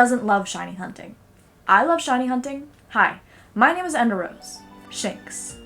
doesn't love shiny hunting? I love shiny hunting. Hi, my name is Enderose. Shinx.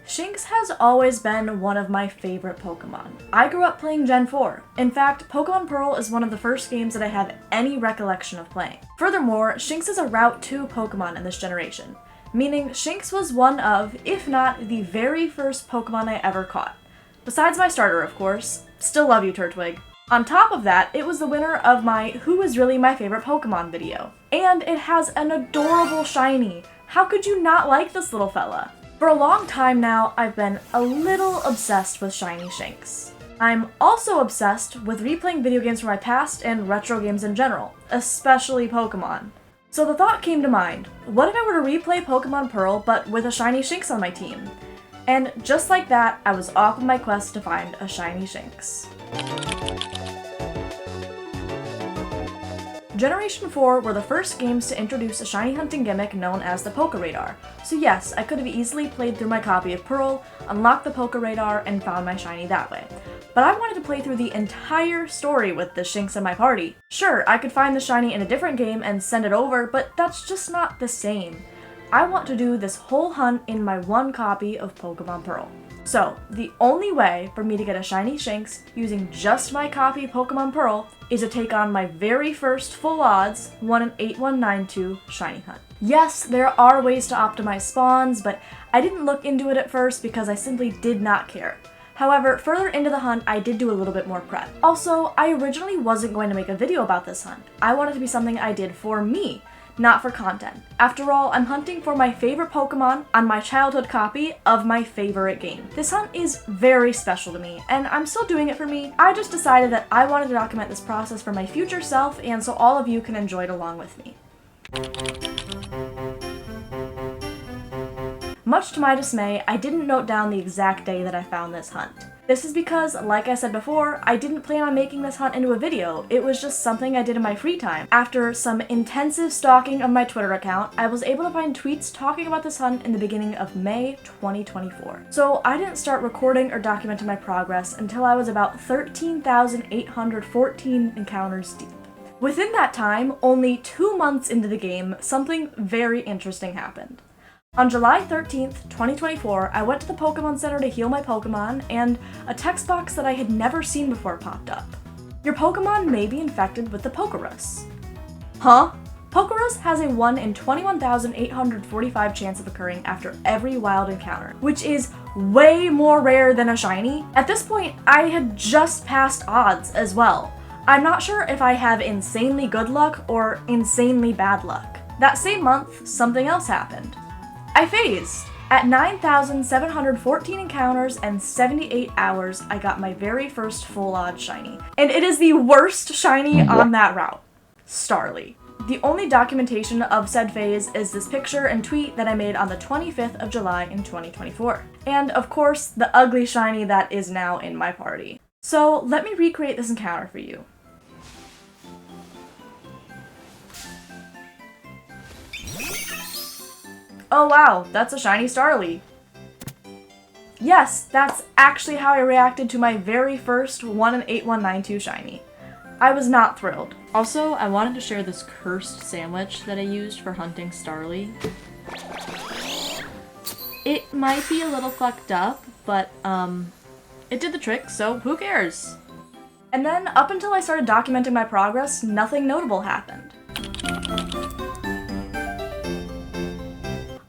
Shinx has always been one of my favorite Pokemon. I grew up playing Gen 4. In fact, Pokemon Pearl is one of the first games that I have any recollection of playing. Furthermore, Shinx is a Route 2 Pokemon in this generation, meaning Shinx was one of, if not the very first Pokemon I ever caught. Besides my starter, of course. Still love you, Turtwig. On top of that, it was the winner of my Who is Really My Favorite Pokemon video. And it has an adorable shiny. How could you not like this little fella? For a long time now, I've been a little obsessed with shiny Shinx. I'm also obsessed with replaying video games from my past and retro games in general, especially Pokemon. So the thought came to mind, what if I were to replay Pokemon Pearl but with a shiny Shinx on my team? And just like that, I was off on my quest to find a shiny Shinx. Generation 4 were the first games to introduce a shiny hunting gimmick known as the Poke Radar. So yes, I could have easily played through my copy of Pearl, unlocked the Poke Radar, and found my shiny that way. But I wanted to play through the entire story with the Shinx in my party. Sure, I could find the shiny in a different game and send it over, but that's just not the same. I want to do this whole hunt in my one copy of Pokemon Pearl. So, the only way for me to get a shiny Shinx using just my copy of Pokemon Pearl is to take on my very first full odds 1 in 8192 shiny hunt. Yes, there are ways to optimize spawns, but I didn't look into it at first because I simply did not care. However, further into the hunt, I did do a little bit more prep. Also, I originally wasn't going to make a video about this hunt. I wanted it to be something I did for me, not for content. After all, I'm hunting for my favorite Pokemon on my childhood copy of my favorite game. This hunt is very special to me, and I'm still doing it for me. I just decided that I wanted to document this process for my future self, and so all of you can enjoy it along with me. Much to my dismay, I didn't note down the exact day that I found this hunt. This is because, like I said before, I didn't plan on making this hunt into a video. It was just something I did in my free time. After some intensive stalking of my Twitter account, I was able to find tweets talking about this hunt in the beginning of May 2024. So I didn't start recording or documenting my progress until I was about 13,814 encounters deep. Within that time, only 2 months into the game, something very interesting happened. On July 13th, 2024, I went to the Pokemon Center to heal my Pokemon, and a text box that I had never seen before popped up. Your Pokemon may be infected with the Pokerus. Huh? Pokerus has a 1 in 21,845 chance of occurring after every wild encounter, which is way more rare than a shiny. At this point, I had just passed odds as well. I'm not sure if I have insanely good luck or insanely bad luck. That same month, something else happened. I phased! At 9,714 encounters and 78 hours, I got my very first full odd shiny. And it is the worst shiny on that route. Starly. The only documentation of said phase is this picture and tweet that I made on the 25th of July in 2024. And of course, the ugly shiny that is now in my party. So let me recreate this encounter for you. Oh wow, that's a shiny Starly. Yes, that's actually how I reacted to my very first 1 in 8192 shiny. I was not thrilled. Also, I wanted to share this cursed sandwich that I used for hunting Starly. It might be a little fucked up, but it did the trick, so who cares? And then, up until I started documenting my progress, nothing notable happened.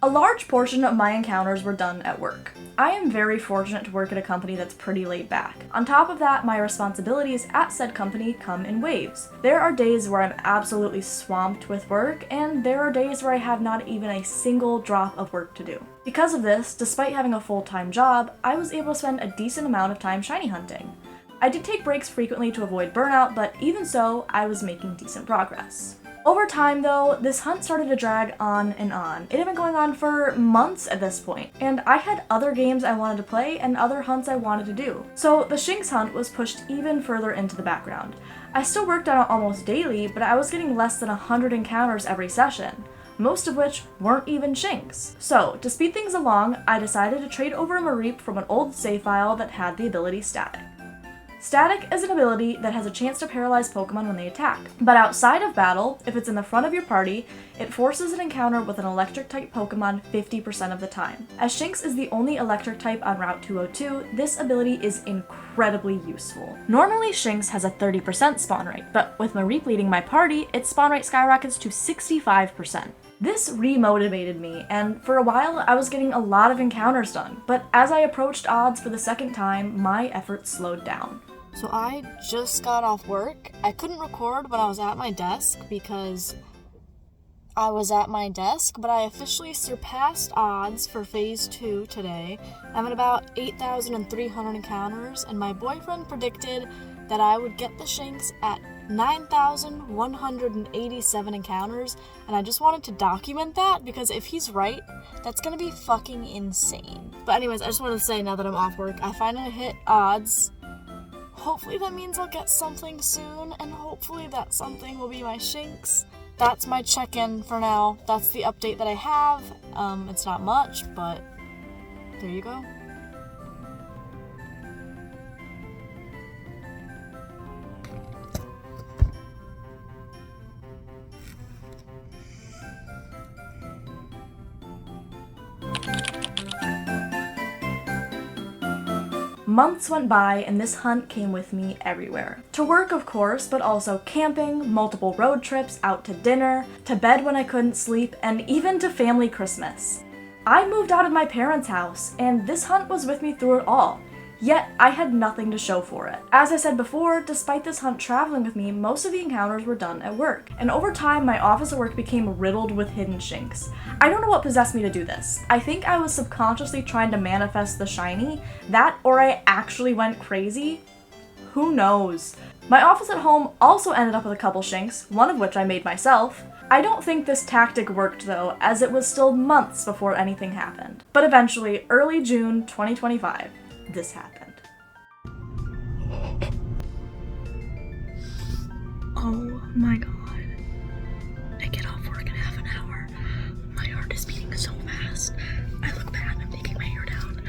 A large portion of my encounters were done at work. I am very fortunate to work at a company that's pretty laid back. On top of that, my responsibilities at said company come in waves. There are days where I'm absolutely swamped with work, and there are days where I have not even a single drop of work to do. Because of this, despite having a full-time job, I was able to spend a decent amount of time shiny hunting. I did take breaks frequently to avoid burnout, but even so, I was making decent progress. Over time though, this hunt started to drag on and on. It had been going on for months at this point, and I had other games I wanted to play and other hunts I wanted to do. So the Shinx hunt was pushed even further into the background. I still worked on it almost daily, but I was getting less than 100 encounters every session, most of which weren't even Shinx. So, to speed things along, I decided to trade over a Mareep from an old save file that had the ability Static. Static is an ability that has a chance to paralyze Pokemon when they attack. But outside of battle, if it's in the front of your party, it forces an encounter with an electric-type Pokemon 50% of the time. As Shinx is the only electric type on Route 202, this ability is incredibly useful. Normally, Shinx has a 30% spawn rate, but with Mareep leading my party, its spawn rate skyrockets to 65%. This re-motivated me, and for a while I was getting a lot of encounters done, but as I approached odds for the second time, my efforts slowed down. So I just got off work. I couldn't record when I was at my desk because I was at my desk, but I officially surpassed odds for Phase 2 today. I'm at about 8,300 encounters, and my boyfriend predicted that I would get the Shinx at 9,187 encounters, and I just wanted to document that because if he's right, that's gonna be fucking insane. But anyways, I just wanted to say now that I'm off work, I finally hit odds. Hopefully that means I'll get something soon, and hopefully that something will be my Shinx. That's my check-in for now. That's the update that I have. It's not much, but there you go. Months went by and this hunt came with me everywhere. To work, of course, but also camping, multiple road trips, out to dinner, to bed when I couldn't sleep, and even to family Christmas. I moved out of my parents' house, and this hunt was with me through it all. Yet, I had nothing to show for it. As I said before, despite this hunt traveling with me, most of the encounters were done at work. And over time, my office at work became riddled with hidden Shinx. I don't know what possessed me to do this. I think I was subconsciously trying to manifest the shiny. That, or I actually went crazy. Who knows? My office at home also ended up with a couple Shinx, one of which I made myself. I don't think this tactic worked though, as it was still months before anything happened. But eventually, early June 2025, this happened. Oh my god. I get off work in half an hour. My heart is beating so fast. I look bad. I'm taking my hair down.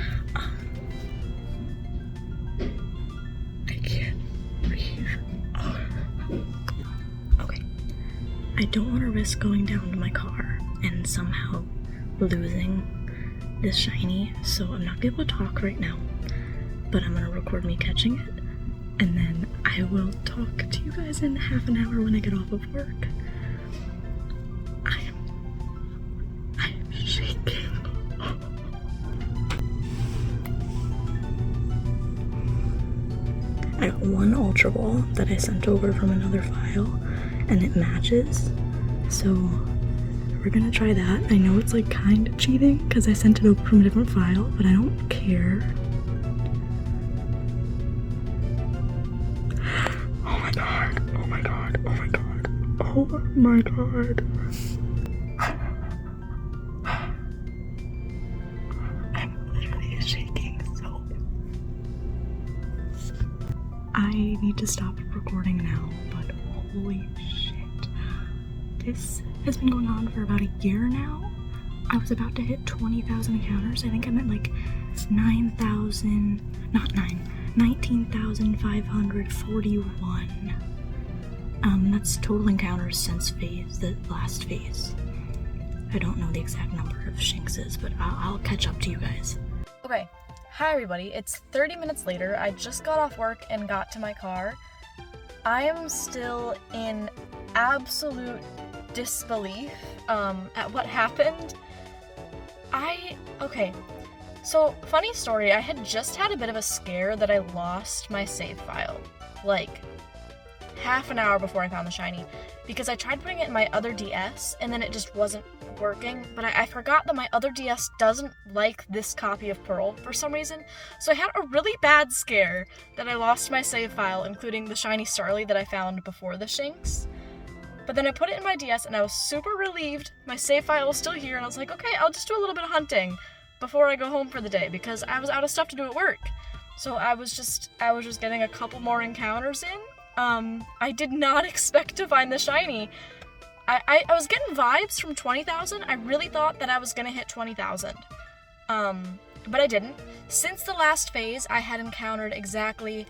I can't breathe. Okay. I don't want to risk going down to my car and somehow losing this shiny, so I'm not able to talk right now. But I'm gonna record me catching it, and then I will talk to you guys in half an hour when I get off of work. I am shaking. I got one Ultra Ball that I sent over from another file, and it matches, so we're gonna try that. I know it's like kind of cheating because I sent it over from a different file, but I don't care. Oh my god, oh my god, oh my god, oh my god. I'm literally shaking so. I need to stop recording now, but holy shit. This has been going on for about a year now. I was about to hit 20,000 encounters. I think I'm at like 19,541. That's total encounters since the last phase. I don't know the exact number of Shinxes, but I'll catch up to you guys. Okay, hi everybody. It's 30 minutes later. I just got off work and got to my car. I am still in absolute disbelief at what happened. Okay, so funny story, I had just had a bit of a scare that I lost my save file, like half an hour before I found the shiny, because I tried putting it in my other DS and then it just wasn't working, but I forgot that my other DS doesn't like this copy of Pearl for some reason, so I had a really bad scare that I lost my save file, including the shiny Starly that I found before the Shinx. But then I put it in my DS and I was super relieved. My save file was still here and I was like, okay, I'll just do a little bit of hunting before I go home for the day because I was out of stuff to do at work. So I was just getting a couple more encounters in. I did not expect to find the shiny. I was getting vibes from 20,000. I really thought that I was gonna hit 20,000. But I didn't. Since the last phase, I had encountered exactly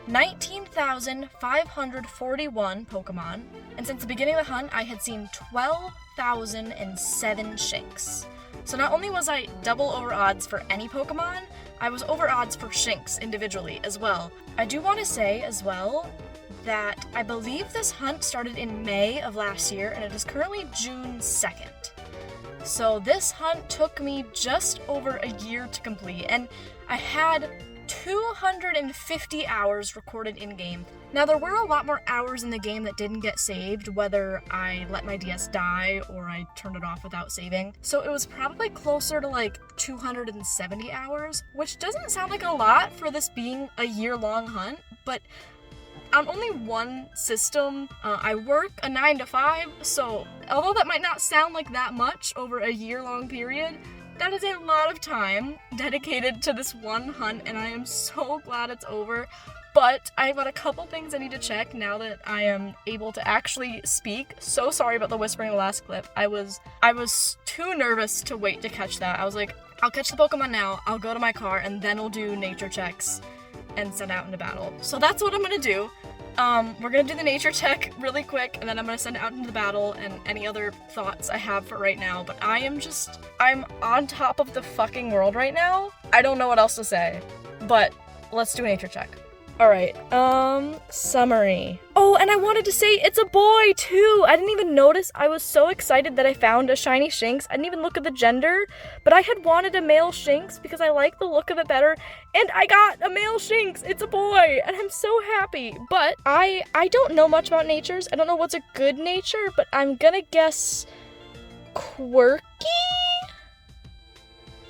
19,541 Pokemon, and since the beginning of the hunt, I had seen 12,007 Shinx. So not only was I double over odds for any Pokemon, I was over odds for Shinx individually as well. I do want to say as well that I believe this hunt started in May of last year, and it is currently June 2nd. So this hunt took me just over a year to complete, and I had 250 hours recorded in-game. Now, there were a lot more hours in the game that didn't get saved, whether I let my DS die or I turned it off without saving. So it was probably closer to like 270 hours, which doesn't sound like a lot for this being a year-long hunt, but on only one system, I work a 9 to 5, so although that might not sound like that much over a year-long period, that is a lot of time dedicated to this one hunt, and I am so glad it's over. But I've got a couple things I need to check now that I am able to actually speak. So sorry about the whispering in the last clip. I was too nervous to wait to catch that. I was like, I'll catch the Pokemon now, I'll go to my car, and then I'll do nature checks and send out into battle. So that's what I'm gonna do. We're gonna do the nature check really quick, and then I'm gonna send it out into the battle and any other thoughts I have for right now. But I'm on top of the fucking world right now. I don't know what else to say, but let's do a nature check. Alright, summary. Oh, and I wanted to say it's a boy, too! I didn't even notice. I was so excited that I found a shiny Shinx. I didn't even look at the gender, but I had wanted a male Shinx because I like the look of it better, and I got a male Shinx! It's a boy! And I'm so happy! But I don't know much about natures. I don't know what's a good nature, but I'm gonna guess quirky?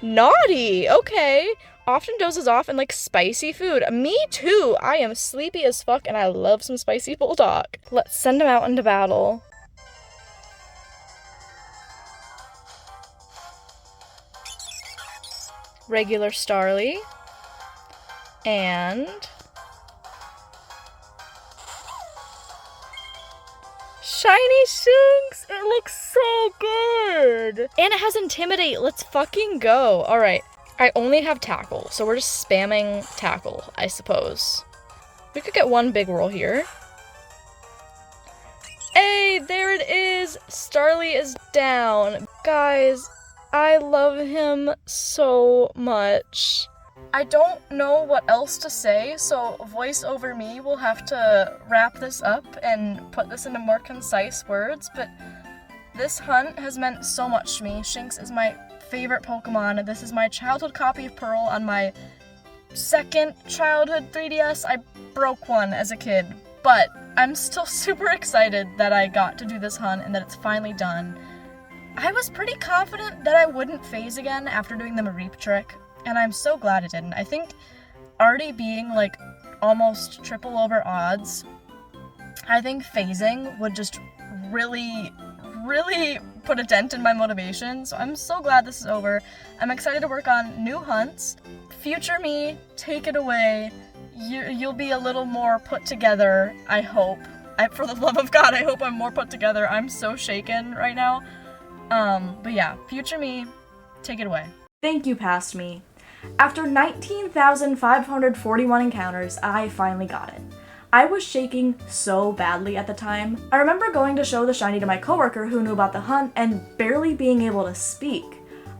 Naughty! Okay. Often dozes off and like spicy food. Me too! I am sleepy as fuck and I love some spicy bulldog. Let's send him out into battle. Regular Starly. And shiny Shinx! It looks so good! And it has Intimidate. Let's fucking go. Alright. I only have Tackle, so we're just spamming Tackle, I suppose. We could get one big roll here. Hey, there it is! Starly is down. Guys, I love him so much. I don't know what else to say, so voice over me will have to wrap this up and put this into more concise words, but this hunt has meant so much to me. Shinx is my favorite Pokemon. This is my childhood copy of Pearl on my second childhood 3DS. I broke one as a kid, but I'm still super excited that I got to do this hunt and that it's finally done. I was pretty confident that I wouldn't phase again after doing the Mareep trick, and I'm so glad it didn't. I think already being like almost triple over odds, I think phasing would just really put a dent in my motivation, so I'm so glad this is over. I'm excited to work on new hunts. Future me, take it away. You'll be a little more put together, I hope. For the love of God, I hope I'm more put together. I'm so shaken right now. But yeah, future me, take it away. Thank you, past me. After 19,541 encounters, I finally got it. I was shaking so badly at the time. I remember going to show the shiny to my coworker who knew about the hunt and barely being able to speak.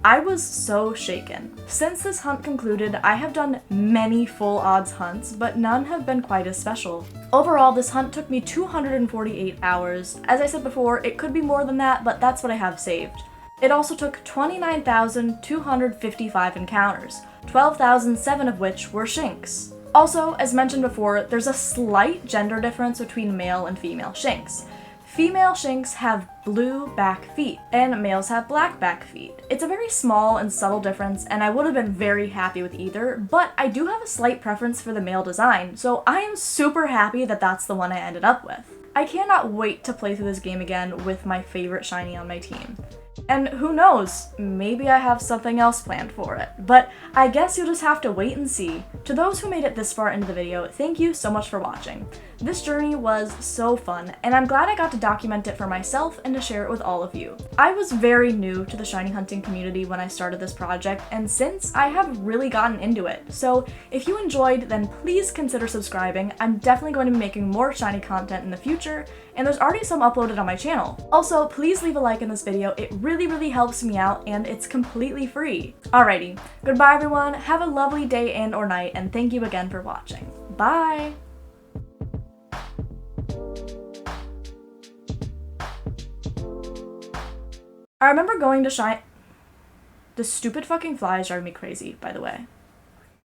I was so shaken. Since this hunt concluded, I have done many full odds hunts, but none have been quite as special. Overall, this hunt took me 248 hours. As I said before, it could be more than that, but that's what I have saved. It also took 29,255 encounters, 12,007 of which were Shinx. Also, as mentioned before, there's a slight gender difference between male and female Shinx. Female Shinx have blue back feet, and males have black back feet. It's a very small and subtle difference, and I would have been very happy with either, but I do have a slight preference for the male design, so I am super happy that that's the one I ended up with. I cannot wait to play through this game again with my favorite shiny on my team. And who knows, maybe I have something else planned for it, but I guess you'll just have to wait and see. To those who made it this far into the video, thank you so much for watching. This journey was so fun, and I'm glad I got to document it for myself and to share it with all of you. I was very new to the shiny hunting community when I started this project, and since I have really gotten into it. So if you enjoyed, then please consider subscribing. I'm definitely going to be making more shiny content in the future, and there's already some uploaded on my channel. Also, please leave a like in this video. It really helps me out, and it's completely free. Alrighty, goodbye everyone, have a lovely day and or night, and thank you again for watching. Bye! I remember going to The stupid fucking flies drive me crazy, by the way.